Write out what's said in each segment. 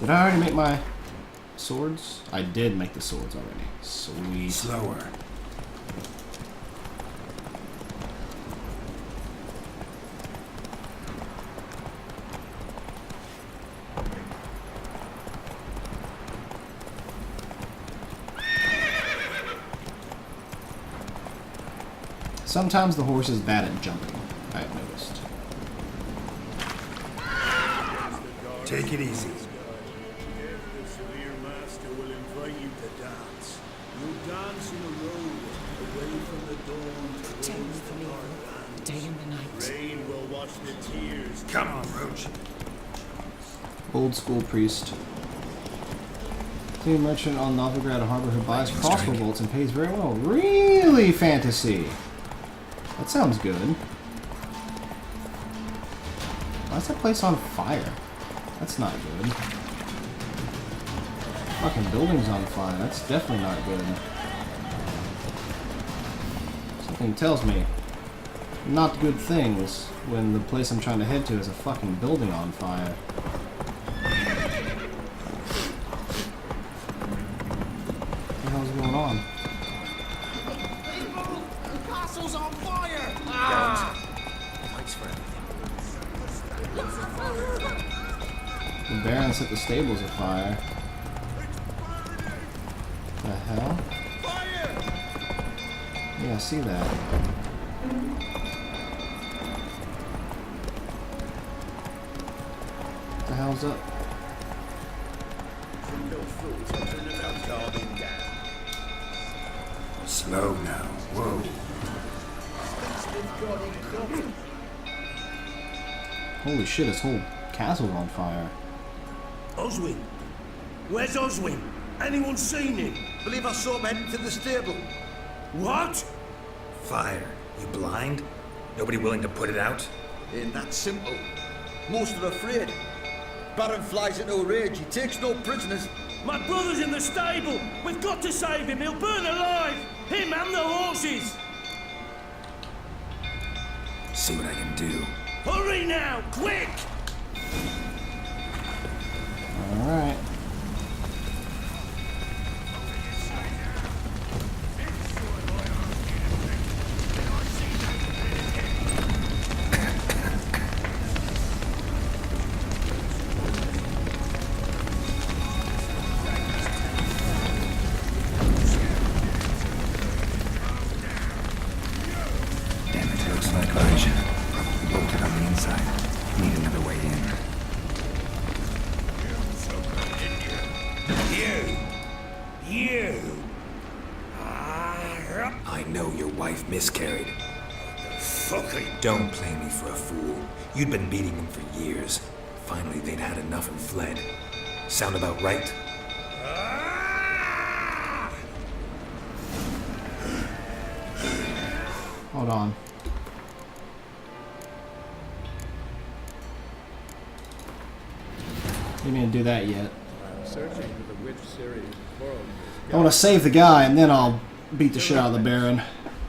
Did I already make my swords? I did make the swords already. Sweet. Slower. Sometimes the horse is bad at jumping, I've noticed. Take it easy. The severe master will invite you to dance. You'll dance in a road, away from the dawn towards the dark. Day and the night. Rain will wash the tears. Come on, Roach. Old school priest. See a merchant on Novigrad Harbor who buys crossbow bolts and pays very well. Really fantasy? That sounds good. Why's that place on fire? That's not good. Fucking building's on fire. That's definitely not good. Something tells me not good things when the place I'm trying to head to is a fucking building on fire. What the hell's going on? The castle's on fire! Thanks for The Baron set the stables afire. The hell? Yeah, I see that. What the hell's up? Slow now. Whoa. Holy shit, this whole castle's on fire. Oswin! Where's Oswin? Anyone seen him? Believe I saw him heading to the stable. What? Fire. You blind? Nobody willing to put it out? Ain't that simple. Most are afraid. Baron flies into a rage. He takes no prisoners. My brother's in the stable! We've got to save him! He'll burn alive! Him and the horses! See what I can do. Hurry now! Quick! Alright. Damn it, looks like Elijah. Probably bolted on the inside. Need another way in. You! I know your wife miscarried. Fucking... Don't play me for a fool. You'd been beating them for years. Finally, they'd had enough and fled. Sound about right? Hold on. You didn't do that yet. Searching for the witch Ciri quarreled with I want to save the guy and then I'll beat the shit out of the Baron.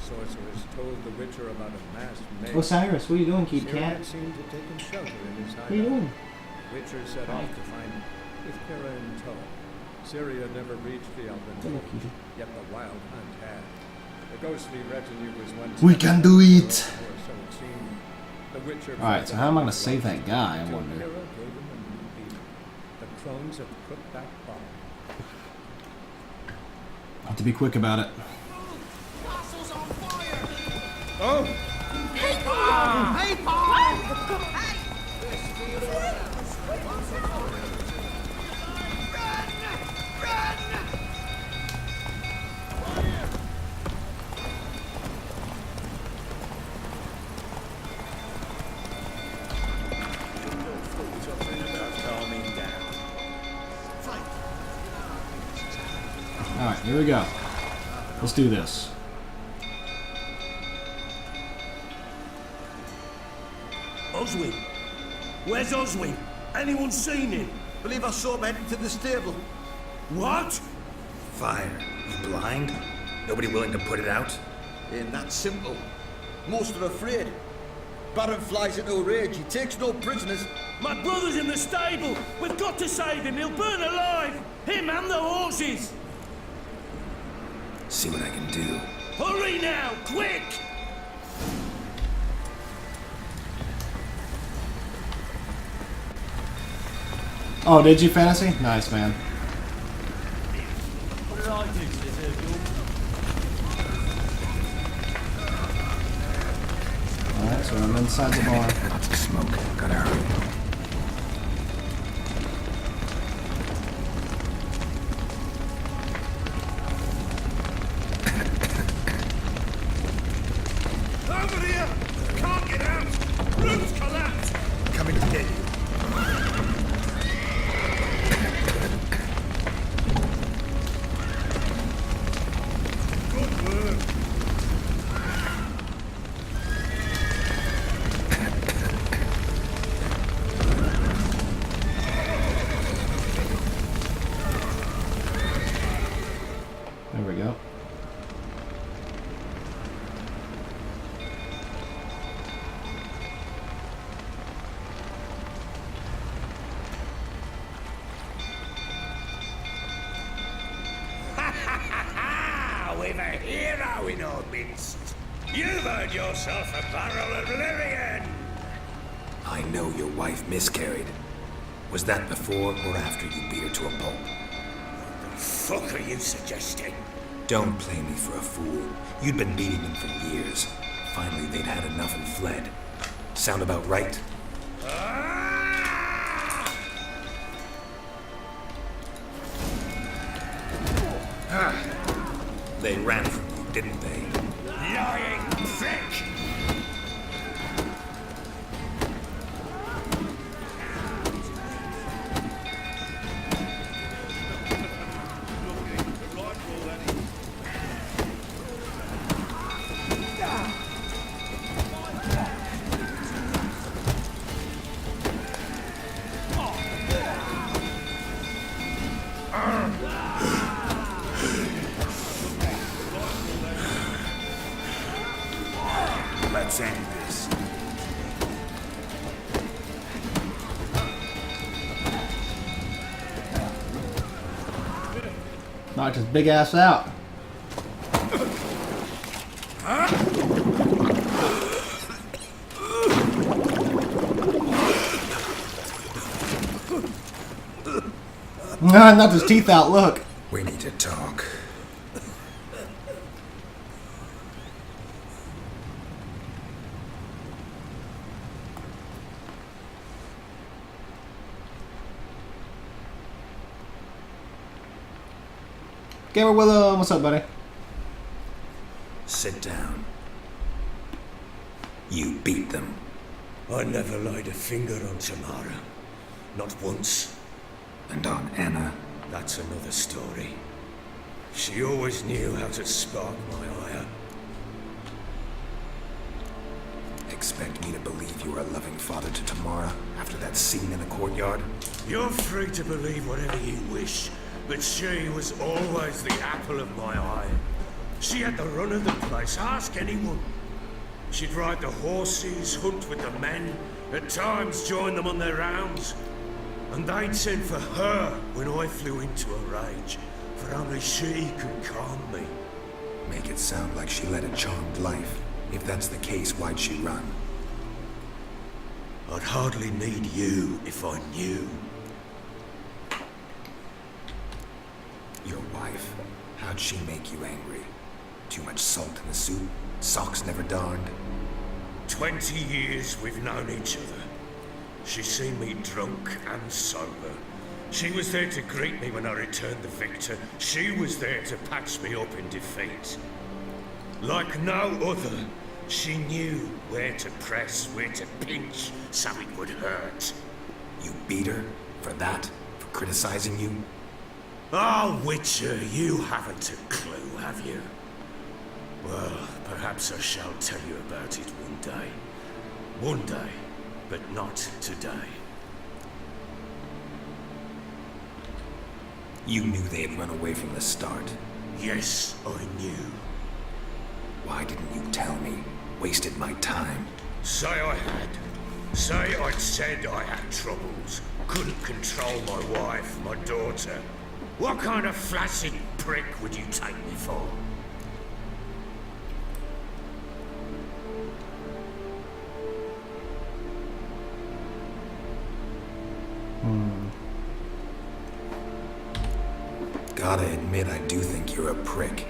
sorcerers told the Witcher about a masked maid. Osiris, what are you doing, Kid Ciri Cat? had seemed to take him shelter in his What are you hideout. doing? Witcher set off to find him, with Kira in tow. Ciri had never reached the Elven Hello, Village, Kitty. yet the Wild Hunt had. The ghostly retinue was once... We can do it! Or so it seemed. The Witcher... Alright, so how am I going to save that guy, I wonder? Kira gave him a new beetle, the Crones of Crookback Bog. I have to be quick about it. Castle's on fire! Oh! Hey, Paul! Hey, Paul! Hey! Alright, here we go. Let's do this. Oswin! Where's Oswin? Anyone seen him? Believe I saw him heading to the stable. What? Fire. You blind? Nobody willing to put it out? Ain't that simple. Most are afraid. Baron flies into a rage. He takes no prisoners. My brother's in the stable. We've got to save him. He'll burn alive. Him and the horses. See what I can do. Hurry now, quick! Oh, did you, Fantasy? Nice, man. What did I do to deserve your... Alright, so I'm inside the bar. Lots of smoke. Gotta hurry. Over here! Can't get out! Roof's collapsed! Coming to get you. Good work! There we go. We've a hero in our midst. You've earned yourself a barrel of Lyrian. I know your wife miscarried. Was that before or after you beat her to a pulp? The fuck are you suggesting? Don't play me for a fool. You'd been beating them for years. Finally, they'd had enough and fled. Sound about right? They ran from you, didn't they? Lying prick! Let's end this. Knocked his big ass out. Knocked his teeth out, look. We need to talk. Gamer Willem, what's up, buddy? Sit down. You beat them. I never laid a finger on Tamara. Not once. And on Anna. That's another story. She always knew how to spark my ire. Expect me to believe you were a loving father to Tamara after that scene in the courtyard? You're free to believe whatever you wish, but she was always the apple of my eye. She had the run of the place, ask anyone. She'd ride the horses, hunt with the men, at times join them on their rounds. And they'd send for her when I flew into a rage, for only she could calm me. Make it sound like she led a charmed life. If that's the case, why'd she run? I'd hardly need you if I knew. Your wife, how'd she make you angry? Too much salt in the soup? Socks never darned? 20 years we've known each other. She's seen me drunk and sober. She was there to greet me when I returned the victor. She was there to patch me up in defeat. Like no other, she knew where to press, where to pinch, so it would hurt. You beat her? For that? For criticizing you? Ah, Witcher, you haven't a clue, have you? Well, perhaps I shall tell you about it one day. One day, but not today. You knew they had run away from the start. Yes, I knew. Why didn't you tell me? Wasted my time. Say I had. Say I'd said I had troubles. Couldn't control my wife, my daughter. What kind of flaccid prick would you take me for? Gotta admit, I do think you're a prick.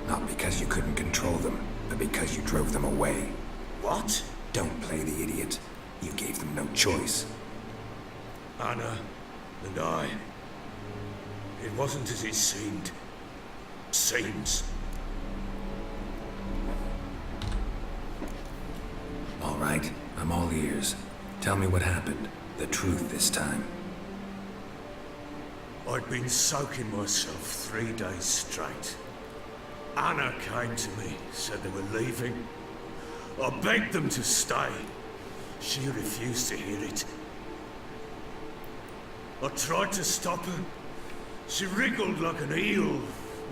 Not because you couldn't control them, but because you drove them away. What? Don't play the idiot. You gave them no choice. Anna and I. It wasn't as it seemed. Seems. All right, I'm all ears. Tell me what happened. The truth this time. I'd been soaking myself 3 days straight. Anna came to me, said they were leaving. I begged them to stay. She refused to hear it. I tried to stop her. She wriggled like an eel.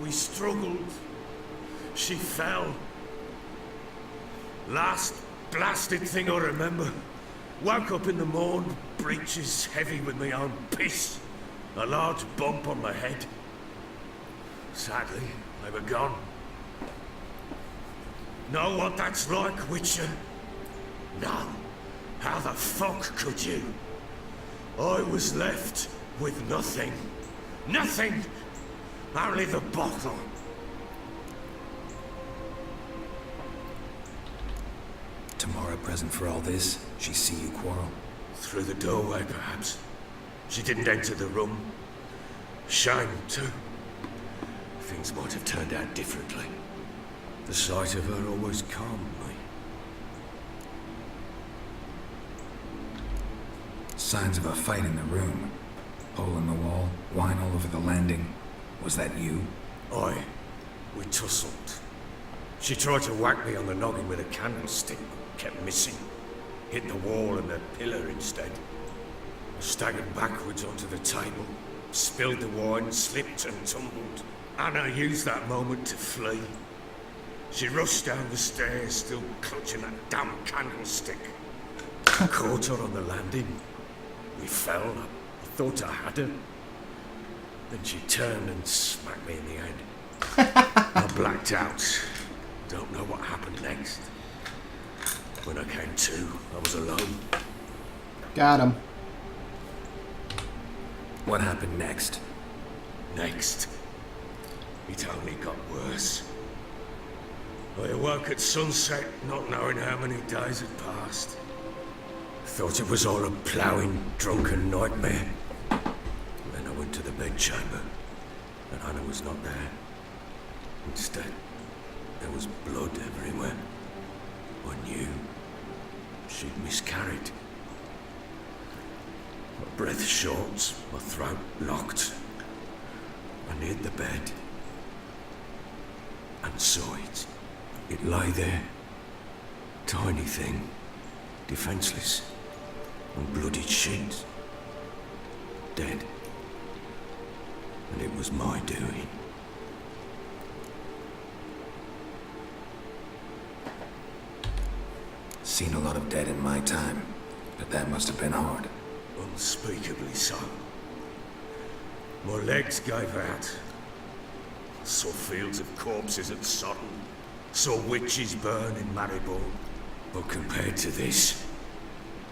We struggled. She fell. Last blasted thing I remember. Woke up in the morn, breeches heavy with my own piss. A large bump on my head. Sadly, they were gone. Know what that's like, Witcher? No. How the fuck could you? I was left with nothing. Nothing! Only the bottle. Tamara present for all this? She see you quarrel? Through the doorway, perhaps. She didn't enter the room. Shame, too. Things might have turned out differently. The sight of her always calmed me. Signs of a fight in the room. Hole in the wall, wine all over the landing. Was that you? Aye. We tussled. She tried to whack me on the noggin with a candlestick, but kept missing. Hit the wall and the pillar instead. I staggered backwards onto the table, spilled the wine, slipped and tumbled. Anna used that moment to flee. She rushed down the stairs, still clutching that damn candlestick. I caught her on the landing. We fell. I thought I had her. Then she turned and smacked me in the head. I blacked out. Don't know what happened next. When I came to, I was alone. Got him. What happened next? Next, it only got worse. I awoke at sunset, not knowing how many days had passed. Thought it was all a ploughing, drunken nightmare. Then I went to the bedchamber, and Anna was not there. Instead, there was blood everywhere. I knew she'd miscarried. My breath short, my throat locked. I neared the bed and saw it. It lay there, tiny thing, defenseless, on bloodied sheets, dead. And it was my doing. Seen a lot of dead in my time, but that must have been hard. Unspeakably so. My legs gave out. Saw fields of corpses at Sodden. Saw witches burn in Maribor. But compared to this,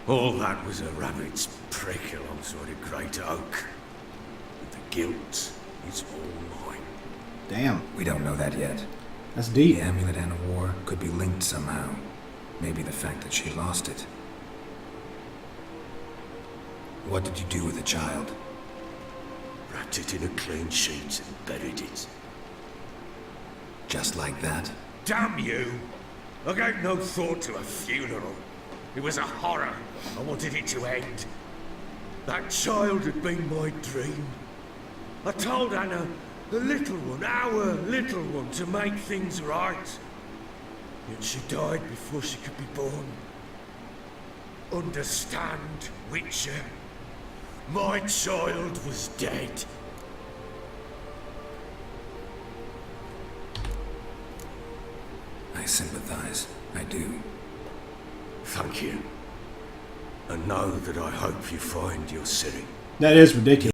all that was a rabbit's prick alongside a great oak. And the guilt is all mine. Damn. We don't know that yet. That's The deep. amulet and a war could be linked somehow. Maybe the fact that she lost it. What did you do with the child? Wrapped it in a clean sheet and buried it. Just like that? Damn you! I gave no thought to a funeral. It was a horror. I wanted it to end. That child had been my dream. I told Anna, the little one, our little one, to make things right. Yet she died before she could be born. Understand, Witcher? My child was dead. I sympathize. I do. Thank you. And know that I hope you find your city. That is ridiculous.